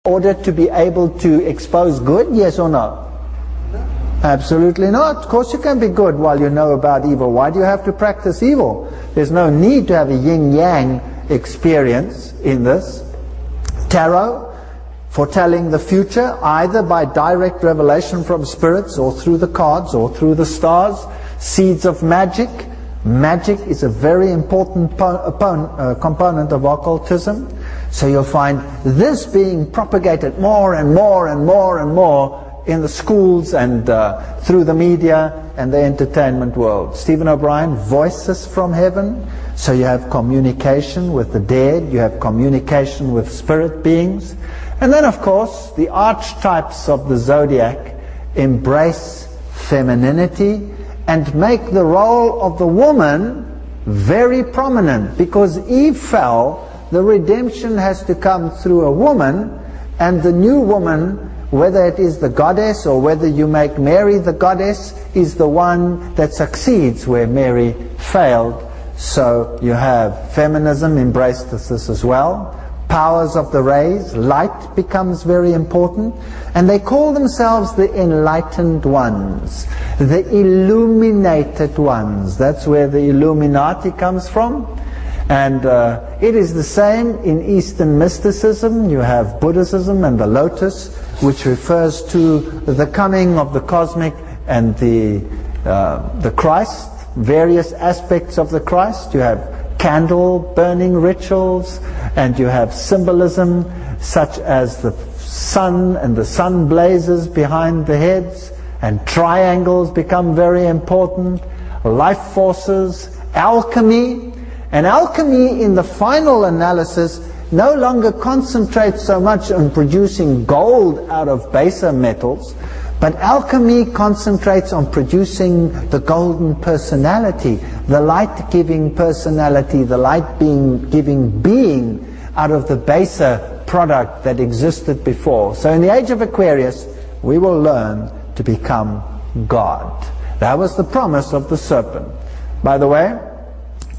order to be able to expose good? Yes or no? Absolutely not. Of course you can be good while you know about evil. Why do you have to practice evil? There's no need to have a yin-yang experience in this. Tarot, foretelling the future, either by direct revelation from spirits or through the cards or through the stars. Seeds of magic. Magic is a very important component of occultism. So you'll find this being propagated more and more and more and more in the schools and through the media and the entertainment world. Stephen O'Brien, voices from heaven. So you have communication with the dead, you have communication with spirit beings. And then of course, the archetypes of the zodiac embrace femininity and make the role of the woman very prominent. Because Eve fell, the redemption has to come through a woman, and the new woman, whether it is the goddess or whether you make Mary the goddess, is the one that succeeds where Mary failed. So you have feminism embraced this as well. Powers of the rays, light becomes very important. And they call themselves the enlightened ones, the illuminated ones. That's where the Illuminati comes from. And it is the same in Eastern mysticism. You have Buddhism and the lotus, which refers to the coming of the cosmic and the Christ, various aspects of the Christ. You have candle burning rituals, and you have symbolism such as the sun and the sun blazes behind the heads, and triangles become very important, life forces, alchemy. And alchemy in the final analysis no longer concentrates so much on producing gold out of baser metals, but alchemy concentrates on producing the golden personality, the light-giving personality, the light-giving being out of the baser product that existed before. So in the age of Aquarius, we will learn to become God. That was the promise of the serpent. By the way,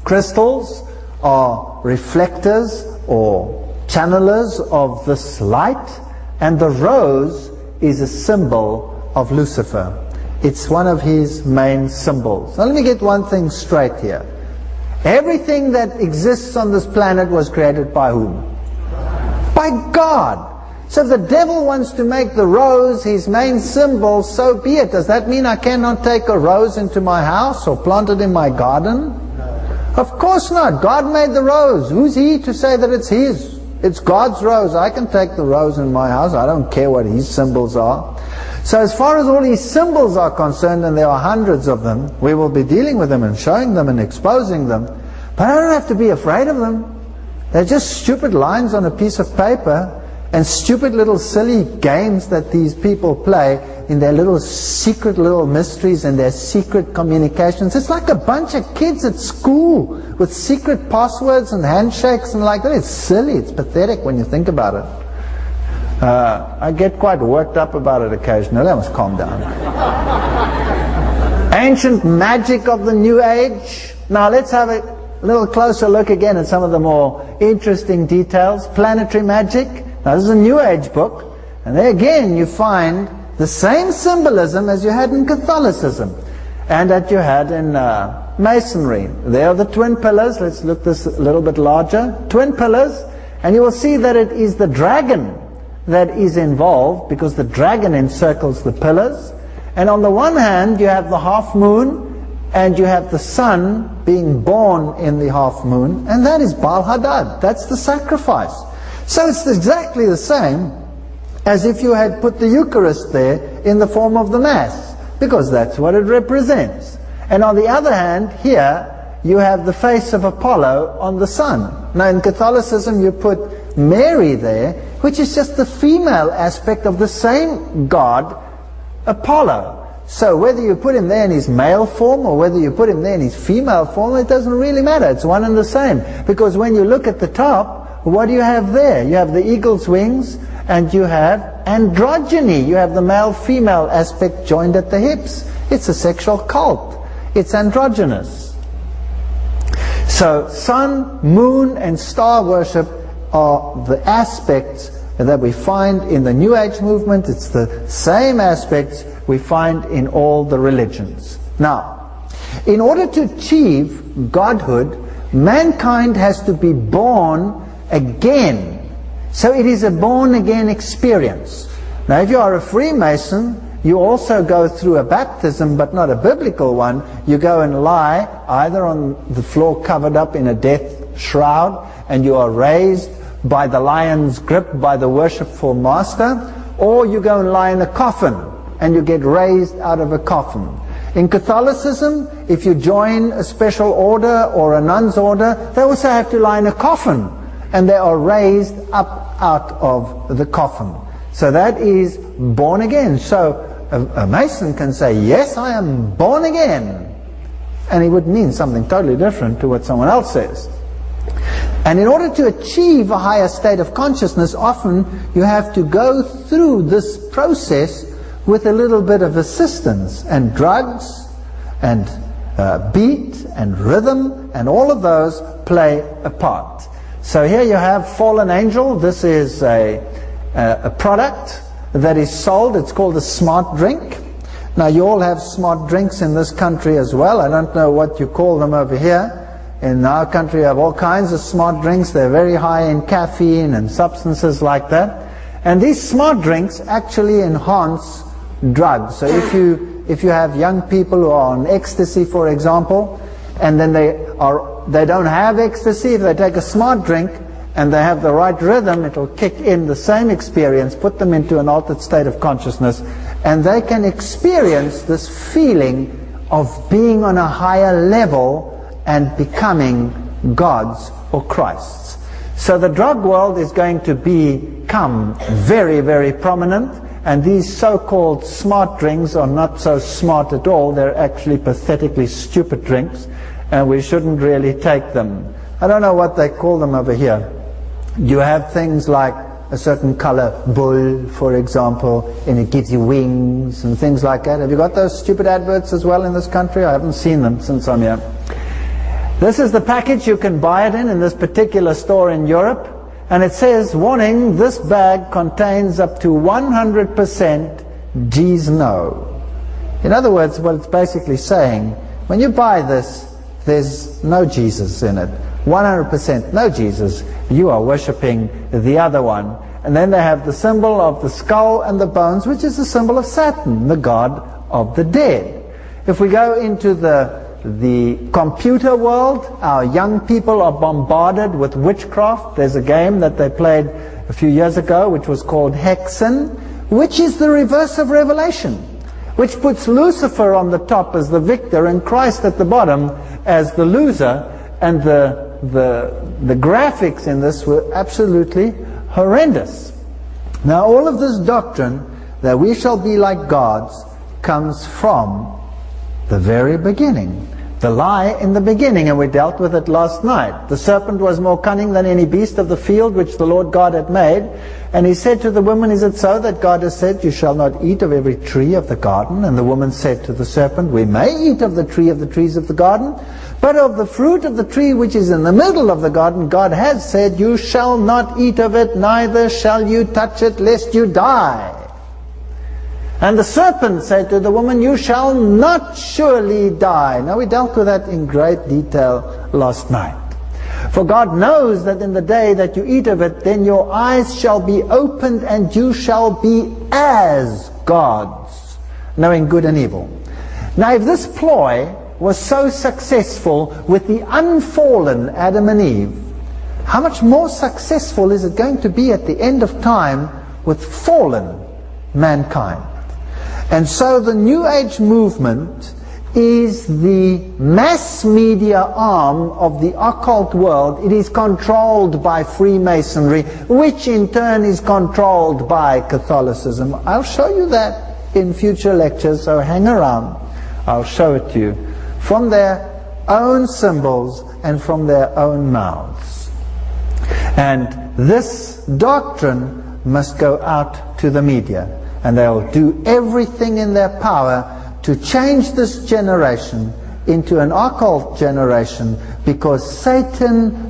crystals are reflectors or channelers of this light, and the rose is a symbol of Lucifer. It's one of his main symbols. Now let me get one thing straight here. Everything that exists on this planet was created by whom? By God. So if the devil wants to make the rose his main symbol, so be it. Does that mean I cannot take a rose into my house or plant it in my garden? Of course not. God made the rose. Who's he to say that it's his? It's God's rose. I can take the rose in my house. I don't care what his symbols are. So as far as all these symbols are concerned, and there are hundreds of them, we will be dealing with them and showing them and exposing them. But I don't have to be afraid of them. They're just stupid lines on a piece of paper and stupid little silly games that these people play in their little secret little mysteries and their secret communications. It's like a bunch of kids at school with secret passwords and handshakes and like that. It's silly. It's pathetic when you think about it. I get quite worked up about it occasionally. I must calm down. Ancient magic of the New Age. Now let's have a little closer look again at some of the more interesting details. Planetary magic. Now this is a New Age book, and there again you find the same symbolism as you had in Catholicism and that you had in Masonry. There are the twin pillars. Let's look this a little bit larger. Twin pillars, and you will see that it is the dragon that is involved, because the dragon encircles the pillars. And on the one hand you have the half moon, and you have the sun being born in the half moon, and that is Baal Hadad. That's the sacrifice. So it's exactly the same as if you had put the Eucharist there in the form of the Mass, because that's what it represents. And on the other hand, here you have the face of Apollo on the sun. Now in Catholicism you put Mary there, which is just the female aspect of the same god, Apollo. So whether you put him there in his male form or whether you put him there in his female form, it doesn't really matter. It's one and the same. Because when you look at the top, what do you have there? You have the eagle's wings, and you have androgyny. You have the male-female aspect joined at the hips. It's a sexual cult. It's androgynous. So sun, moon, and star worship are the aspects that we find in the New Age movement. It's the same aspects we find in all the religions. Now, in order to achieve godhood, mankind has to be born again. So it is a born-again experience. Now, if you are a Freemason, you also go through a baptism, but not a biblical one. You go and lie either on the floor covered up in a death shroud, and you are raised by the lion's grip by the worshipful master, or you go and lie in a coffin and you get raised out of a coffin. In Catholicism, if you join a special order or a nun's order, they also have to lie in a coffin, and they are raised up out of the coffin. So that is born again. So a Mason can say, yes, I am born again, and he would mean something totally different to what someone else says. And in order to achieve a higher state of consciousness, often you have to go through this process with a little bit of assistance, and drugs and beat and rhythm and all of those play a part. So here you have Fallen Angel. This is a product that is sold. It's called a smart drink. Now, you all have smart drinks in this country as well. I don't know what you call them over here. In our country, we have all kinds of smart drinks. They're very high in caffeine and substances like that. And these smart drinks actually enhance drugs. So if you have young people who are on ecstasy, for example, and then they don't have ecstasy, if they take a smart drink and they have the right rhythm, it will kick in the same experience, put them into an altered state of consciousness, and they can experience this feeling of being on a higher level and becoming gods or Christs. So the drug world is going to become very, very prominent, and these so-called smart drinks are not so smart at all. They're actually pathetically stupid drinks, and we shouldn't really take them. I don't know what they call them over here. You have things like a certain color bull, for example, and it gives you wings and things like that. Have you got those stupid adverts as well in this country? I haven't seen them since I'm here. This is the package you can buy it in this particular store in Europe, and it says, warning, this bag contains up to 100% G's no. In other words, what it's basically saying, when you buy this, there's no Jesus in it. 100% no Jesus. You are worshipping the other one. And then they have the symbol of the skull and the bones, which is the symbol of Satan, the god of the dead. If we go into the computer world, our young people are bombarded with witchcraft. There's a game that they played a few years ago which was called Hexen, which is the reverse of Revelation, which puts Lucifer on the top as the victor and Christ at the bottom as the loser. And the graphics in this were absolutely horrendous. Now, all of this doctrine that we shall be like gods comes from the very beginning. The lie in the beginning, and we dealt with it last night. The serpent was more cunning than any beast of the field which the Lord God had made. And he said to the woman, is it so that God has said, you shall not eat of every tree of the garden? And the woman said to the serpent, we may eat of the trees of the garden, but of the fruit of the tree which is in the middle of the garden, God has said, you shall not eat of it, neither shall you touch it, lest you die. And the serpent said to the woman, you shall not surely die. Now, we dealt with that in great detail last night. For God knows that in the day that you eat of it, then your eyes shall be opened, and you shall be as gods, knowing good and evil. Now, if this ploy was so successful with the unfallen Adam and Eve, how much more successful is it going to be at the end of time with fallen mankind? And so the New Age movement is the mass media arm of the occult world. It is controlled by Freemasonry, which in turn is controlled by Catholicism. I'll show you that in future lectures, so hang around. I'll show it to you from their own symbols and from their own mouths. And this doctrine must go out to the media. And they'll do everything in their power to change this generation into an occult generation, because Satan